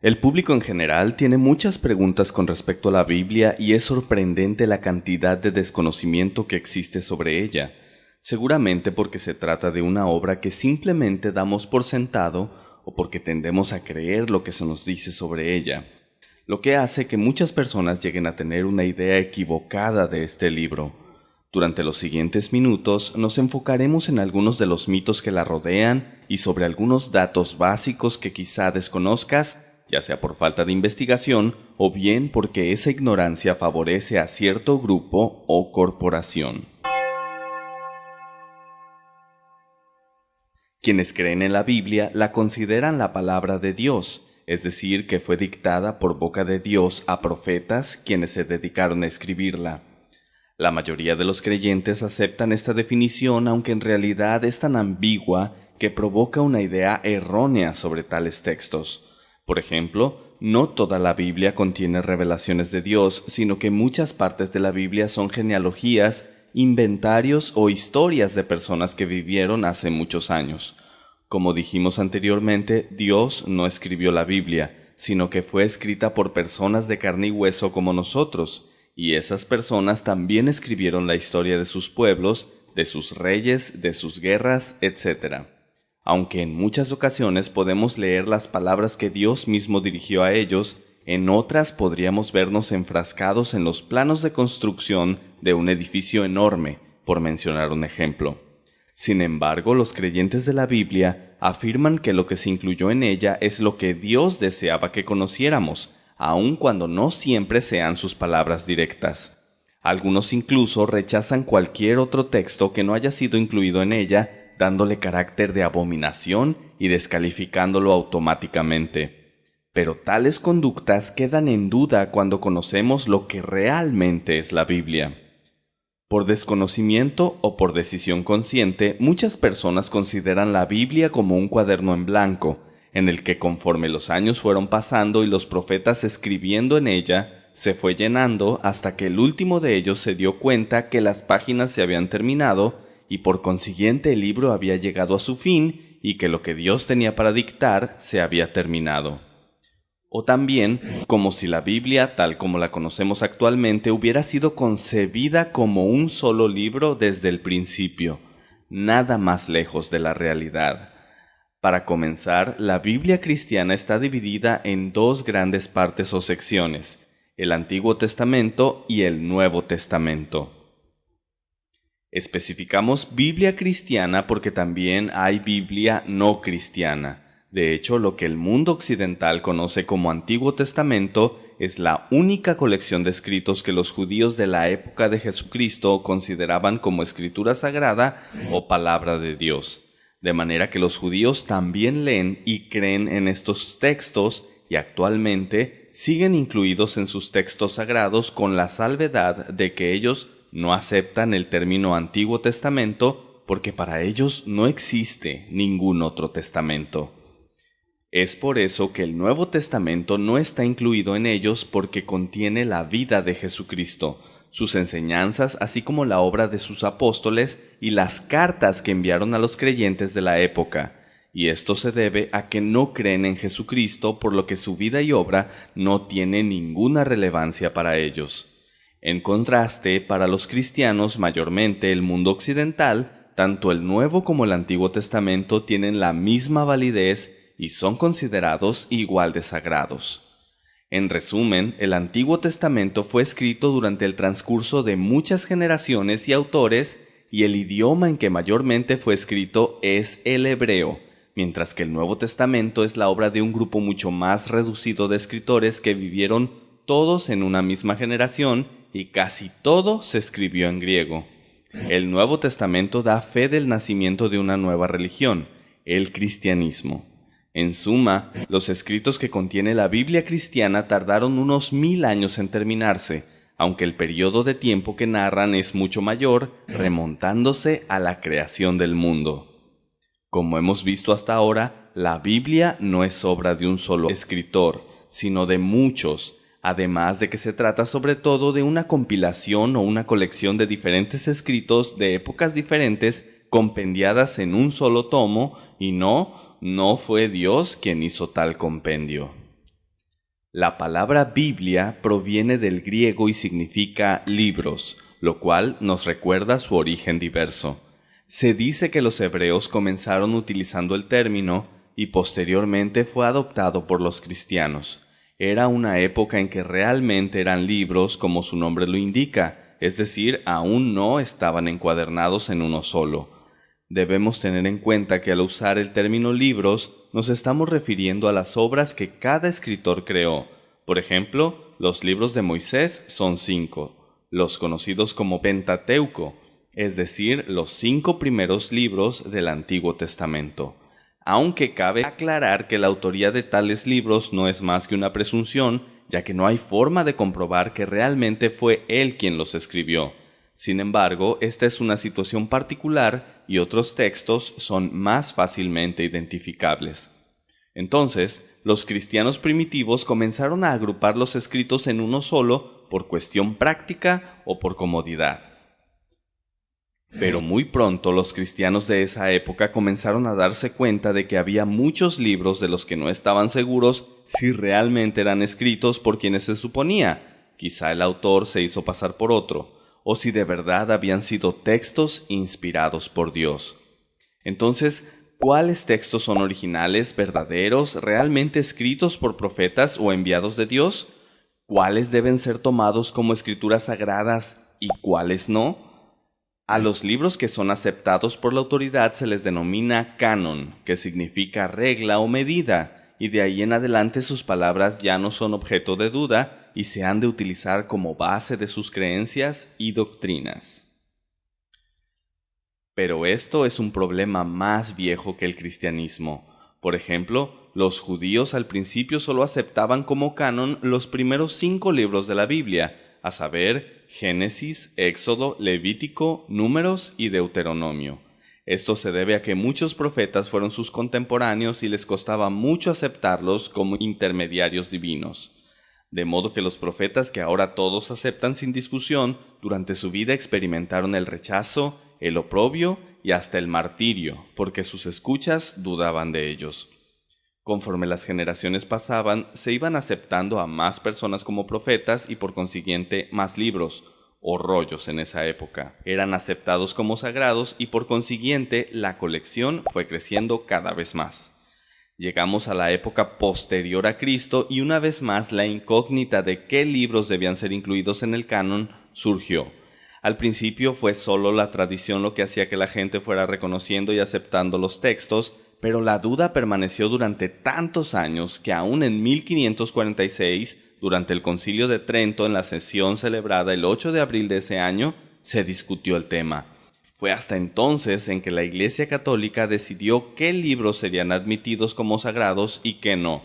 El público en general tiene muchas preguntas con respecto a la Biblia y es sorprendente la cantidad de desconocimiento que existe sobre ella, seguramente porque se trata de una obra que simplemente damos por sentado o porque tendemos a creer lo que se nos dice sobre ella, lo que hace que muchas personas lleguen a tener una idea equivocada de este libro. Durante los siguientes minutos nos enfocaremos en algunos de los mitos que la rodean y sobre algunos datos básicos que quizá desconozcas, ya sea por falta de investigación o bien porque esa ignorancia favorece a cierto grupo o corporación. Quienes creen en la Biblia la consideran la palabra de Dios, es decir, que fue dictada por boca de Dios a profetas quienes se dedicaron a escribirla. La mayoría de los creyentes aceptan esta definición, aunque en realidad es tan ambigua que provoca una idea errónea sobre tales textos. Por ejemplo, no toda la Biblia contiene revelaciones de Dios, sino que muchas partes de la Biblia son genealogías, inventarios o historias de personas que vivieron hace muchos años. Como dijimos anteriormente, Dios no escribió la Biblia, sino que fue escrita por personas de carne y hueso como nosotros, y esas personas también escribieron la historia de sus pueblos, de sus reyes, de sus guerras, etc. Aunque en muchas ocasiones podemos leer las palabras que Dios mismo dirigió a ellos, en otras podríamos vernos enfrascados en los planos de construcción de un edificio enorme, por mencionar un ejemplo. Sin embargo, los creyentes de la Biblia afirman que lo que se incluyó en ella es lo que Dios deseaba que conociéramos, aun cuando no siempre sean sus palabras directas. Algunos incluso rechazan cualquier otro texto que no haya sido incluido en ella, dándole carácter de abominación y descalificándolo automáticamente. Pero tales conductas quedan en duda cuando conocemos lo que realmente es la Biblia. Por desconocimiento o por decisión consciente, muchas personas consideran la Biblia como un cuaderno en blanco, en el que conforme los años fueron pasando y los profetas escribiendo en ella, se fue llenando hasta que el último de ellos se dio cuenta que las páginas se habían terminado y por consiguiente el libro había llegado a su fin y que lo que Dios tenía para dictar se había terminado. O también, como si la Biblia, tal como la conocemos actualmente, hubiera sido concebida como un solo libro desde el principio, nada más lejos de la realidad. Para comenzar, la Biblia cristiana está dividida en dos grandes partes o secciones, el Antiguo Testamento y el Nuevo Testamento. Especificamos Biblia cristiana porque también hay Biblia no cristiana. De hecho, lo que el mundo occidental conoce como Antiguo Testamento es la única colección de escritos que los judíos de la época de Jesucristo consideraban como escritura sagrada o palabra de Dios. De manera que los judíos también leen y creen en estos textos y actualmente siguen incluidos en sus textos sagrados con la salvedad de que ellos no aceptan el término Antiguo Testamento porque para ellos no existe ningún otro testamento. Es por eso que el Nuevo Testamento no está incluido en ellos porque contiene la vida de Jesucristo, sus enseñanzas, así como la obra de sus apóstoles y las cartas que enviaron a los creyentes de la época. Y esto se debe a que no creen en Jesucristo, por lo que su vida y obra no tienen ninguna relevancia para ellos. En contraste, para los cristianos, mayormente el mundo occidental, tanto el Nuevo como el Antiguo Testamento tienen la misma validez y son considerados igual de sagrados. En resumen, el Antiguo Testamento fue escrito durante el transcurso de muchas generaciones y autores, y el idioma en que mayormente fue escrito es el hebreo, mientras que el Nuevo Testamento es la obra de un grupo mucho más reducido de escritores que vivieron todos en una misma generación y casi todo se escribió en griego. El Nuevo Testamento da fe del nacimiento de una nueva religión, el cristianismo. En suma, los escritos que contiene la Biblia cristiana tardaron unos 1000 años en terminarse, aunque el periodo de tiempo que narran es mucho mayor, remontándose a la creación del mundo. Como hemos visto hasta ahora, la Biblia no es obra de un solo escritor, sino de muchos, además de que se trata sobre todo de una compilación o una colección de diferentes escritos de épocas diferentes compendiadas en un solo tomo, y no fue Dios quien hizo tal compendio. La palabra Biblia proviene del griego y significa libros, lo cual nos recuerda su origen diverso. Se dice que los hebreos comenzaron utilizando el término y posteriormente fue adoptado por los cristianos. Era una época en que realmente eran libros como su nombre lo indica, es decir, aún no estaban encuadernados en uno solo. Debemos tener en cuenta que al usar el término libros nos estamos refiriendo a las obras que cada escritor creó. Por ejemplo, los libros de Moisés son 5, los conocidos como Pentateuco, es decir, los 5 primeros libros del Antiguo Testamento. Aunque cabe aclarar que la autoría de tales libros no es más que una presunción, ya que no hay forma de comprobar que realmente fue él quien los escribió. Sin embargo, esta es una situación particular y otros textos son más fácilmente identificables. Entonces, los cristianos primitivos comenzaron a agrupar los escritos en uno solo por cuestión práctica o por comodidad. Pero muy pronto los cristianos de esa época comenzaron a darse cuenta de que había muchos libros de los que no estaban seguros si realmente eran escritos por quienes se suponía. Quizá el autor se hizo pasar por otro, o si de verdad habían sido textos inspirados por Dios. Entonces, ¿cuáles textos son originales, verdaderos, realmente escritos por profetas o enviados de Dios? ¿Cuáles deben ser tomados como escrituras sagradas y cuáles no? A los libros que son aceptados por la autoridad se les denomina canon, que significa regla o medida, y de ahí en adelante sus palabras ya no son objeto de duda y se han de utilizar como base de sus creencias y doctrinas. Pero esto es un problema más viejo que el cristianismo. Por ejemplo, los judíos al principio solo aceptaban como canon los primeros 5 libros de la Biblia, a saber, Génesis, Éxodo, Levítico, Números y Deuteronomio. Esto se debe a que muchos profetas fueron sus contemporáneos y les costaba mucho aceptarlos como intermediarios divinos. De modo que los profetas que ahora todos aceptan sin discusión, durante su vida experimentaron el rechazo, el oprobio y hasta el martirio, porque sus escuchas dudaban de ellos. Conforme las generaciones pasaban, se iban aceptando a más personas como profetas y por consiguiente más libros, o rollos en esa época. Eran aceptados como sagrados y por consiguiente la colección fue creciendo cada vez más. Llegamos a la época posterior a Cristo y una vez más la incógnita de qué libros debían ser incluidos en el canon surgió. Al principio fue solo la tradición lo que hacía que la gente fuera reconociendo y aceptando los textos, pero la duda permaneció durante tantos años que aún en 1546, durante el Concilio de Trento en la sesión celebrada el 8 de abril de ese año, se discutió el tema. Fue hasta entonces en que la Iglesia Católica decidió qué libros serían admitidos como sagrados y qué no,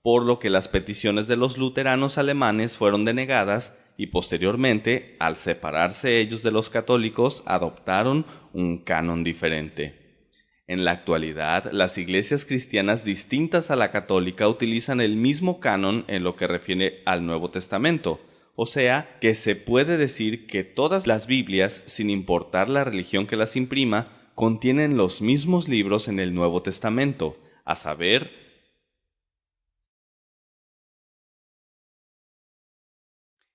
por lo que las peticiones de los luteranos alemanes fueron denegadas y posteriormente, al separarse ellos de los católicos, adoptaron un canon diferente. En la actualidad, las iglesias cristianas distintas a la católica utilizan el mismo canon en lo que refiere al Nuevo Testamento, o sea, que se puede decir que todas las Biblias, sin importar la religión que las imprima, contienen los mismos libros en el Nuevo Testamento, a saber,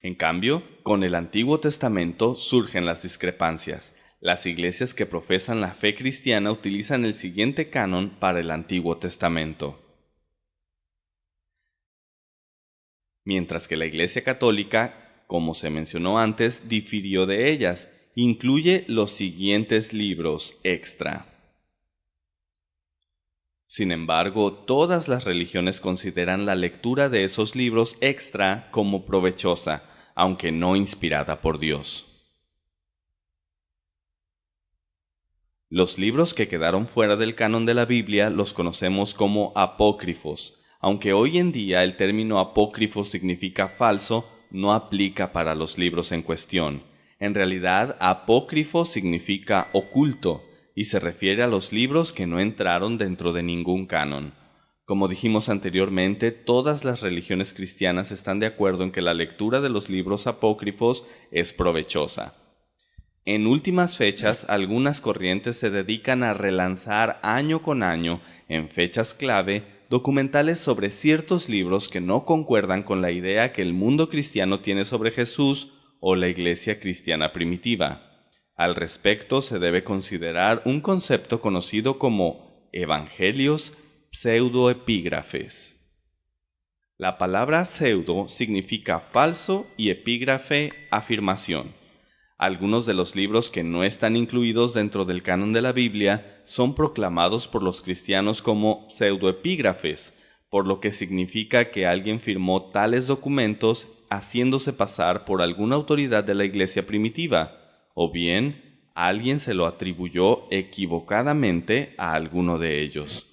en cambio, con el Antiguo Testamento surgen las discrepancias. Las iglesias que profesan la fe cristiana utilizan el siguiente canon para el Antiguo Testamento, mientras que la Iglesia Católica, como se mencionó antes, difirió de ellas. Incluye los siguientes libros extra. Sin embargo, todas las religiones consideran la lectura de esos libros extra como provechosa, aunque no inspirada por Dios. Los libros que quedaron fuera del canon de la Biblia los conocemos como apócrifos. Aunque hoy en día el término apócrifo significa falso, no aplica para los libros en cuestión. En realidad, apócrifo significa oculto y se refiere a los libros que no entraron dentro de ningún canon. Como dijimos anteriormente, todas las religiones cristianas están de acuerdo en que la lectura de los libros apócrifos es provechosa. En últimas fechas, algunas corrientes se dedican a relanzar año con año, en fechas clave, documentales sobre ciertos libros que no concuerdan con la idea que el mundo cristiano tiene sobre Jesús o la iglesia cristiana primitiva. Al respecto, se debe considerar un concepto conocido como evangelios pseudoepígrafes. La palabra pseudo significa falso y epígrafe, afirmación. Algunos de los libros que no están incluidos dentro del canon de la Biblia son proclamados por los cristianos como pseudoepígrafes, por lo que significa que alguien firmó tales documentos haciéndose pasar por alguna autoridad de la iglesia primitiva, o bien alguien se lo atribuyó equivocadamente a alguno de ellos.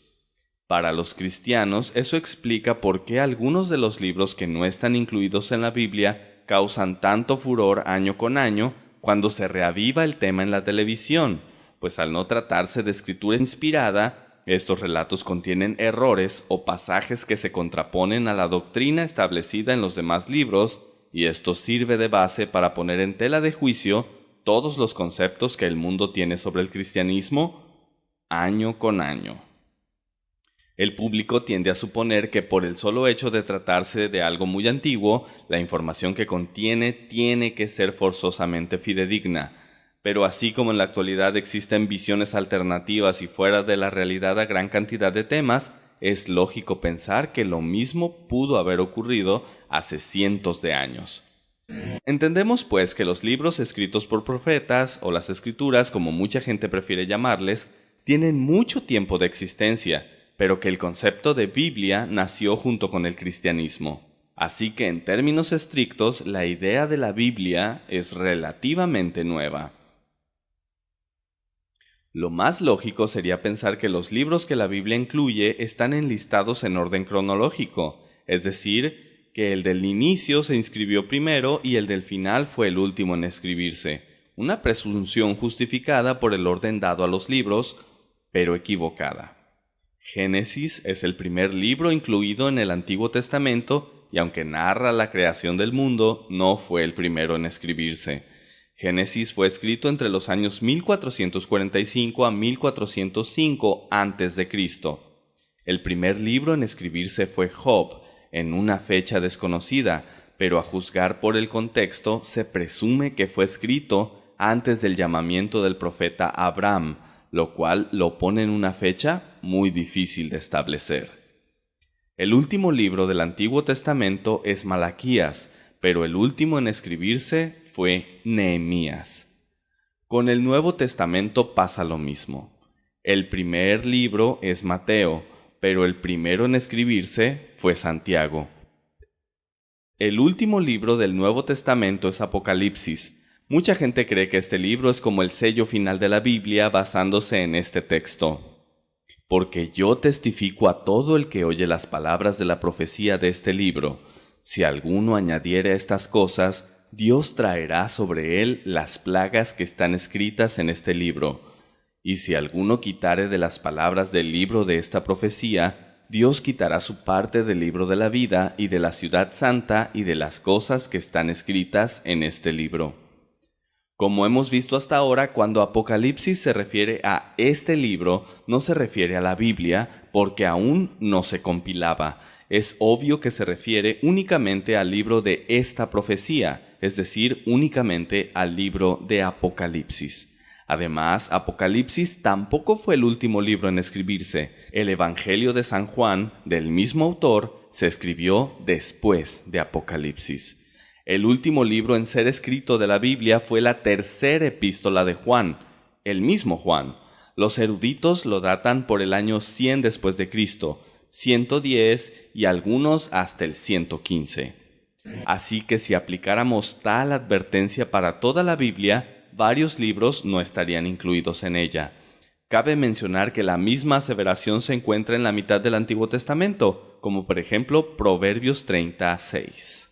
Para los cristianos, eso explica por qué algunos de los libros que no están incluidos en la Biblia causan tanto furor año con año cuando se reaviva el tema en la televisión, pues al no tratarse de escritura inspirada, estos relatos contienen errores o pasajes que se contraponen a la doctrina establecida en los demás libros, y esto sirve de base para poner en tela de juicio todos los conceptos que el mundo tiene sobre el cristianismo año con año. El público tiende a suponer que por el solo hecho de tratarse de algo muy antiguo, la información que contiene tiene que ser forzosamente fidedigna. Pero así como en la actualidad existen visiones alternativas y fuera de la realidad a gran cantidad de temas, es lógico pensar que lo mismo pudo haber ocurrido hace cientos de años. Entendemos pues que los libros escritos por profetas, o las escrituras como mucha gente prefiere llamarles, tienen mucho tiempo de existencia, pero que el concepto de Biblia nació junto con el cristianismo. Así que en términos estrictos, la idea de la Biblia es relativamente nueva. Lo más lógico sería pensar que los libros que la Biblia incluye están enlistados en orden cronológico, es decir, que el del inicio se inscribió primero y el del final fue el último en escribirse, una presunción justificada por el orden dado a los libros, pero equivocada. Génesis es el primer libro incluido en el Antiguo Testamento y aunque narra la creación del mundo, no fue el primero en escribirse. Génesis fue escrito entre los años 1445 a 1405 a.C. El primer libro en escribirse fue Job, en una fecha desconocida, pero a juzgar por el contexto se presume que fue escrito antes del llamamiento del profeta Abraham, lo cual lo pone en una fecha muy difícil de establecer. El último libro del Antiguo Testamento es Malaquías, pero el último en escribirse fue Nehemías. Con el Nuevo Testamento pasa lo mismo. El primer libro es Mateo, pero el primero en escribirse fue Santiago. El último libro del Nuevo Testamento es Apocalipsis. Mucha gente cree que este libro es como el sello final de la Biblia basándose en este texto. Porque yo testifico a todo el que oye las palabras de la profecía de este libro. Si alguno añadiere a estas cosas, Dios traerá sobre él las plagas que están escritas en este libro. Y si alguno quitare de las palabras del libro de esta profecía, Dios quitará su parte del libro de la vida y de la ciudad santa y de las cosas que están escritas en este libro. Como hemos visto hasta ahora, cuando Apocalipsis se refiere a este libro, no se refiere a la Biblia, porque aún no se compilaba. Es obvio que se refiere únicamente al libro de esta profecía, es decir, únicamente al libro de Apocalipsis. Además, Apocalipsis tampoco fue el último libro en escribirse. El Evangelio de San Juan, del mismo autor, se escribió después de Apocalipsis. El último libro en ser escrito de la Biblia fue la tercera epístola de Juan, el mismo Juan. Los eruditos lo datan por el año 100 después de Cristo, 110 y algunos hasta el 115. Así que si aplicáramos tal advertencia para toda la Biblia, varios libros no estarían incluidos en ella. Cabe mencionar que la misma aseveración se encuentra en la mitad del Antiguo Testamento, como por ejemplo Proverbios 30:6.